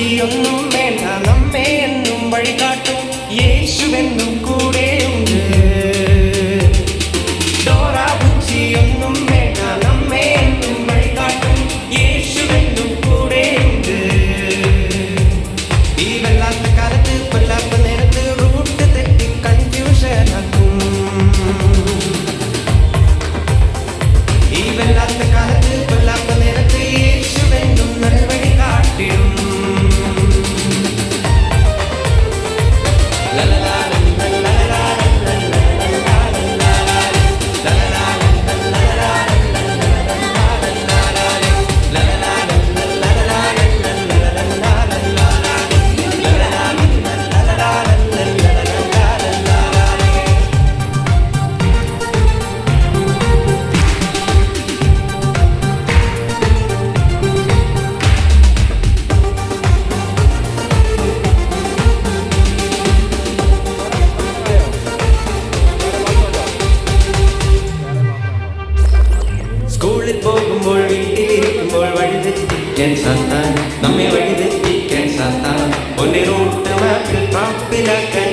ബുദ്ധിയൊന്നും വേണ്ട, നമ്മെ എന്നും വഴികാട്ടും യേശുവെന്നും കൂടെയുണ്ട്. ഡോറ ബുദ്ധിയൊന്നും വേണ്ട, നമ്മെ എന്നും വഴികാട്ടും യേശുവെന്നും കൂടെയുണ്ട്. ഈ വല്ലാത്ത കാലത്ത് കൊല്ലാത്ത നേരത്ത് റൂട്ട് തെറ്റി കൺഫ്യൂഷനാക്കും. ഈ വല്ലാത്ത കാലത്ത് കൊല്ലാത്ത നേരത്ത് യേശുവെന്നും നൽവഴി കാട്ടിടും. സ്കൂളിൽ പോകുമ്പോൾ വീട്ടിലിരിക്കുമ്പോൾ വഴിതെറ്റിക്കാൻ സാത്താൻ, നമ്മെ വഴിതെറ്റിക്കാൻ സാത്താൻ, ഒന്നേ റൂട്ട് മാപ്പിൽ പാപ്പിലാക്കാൻ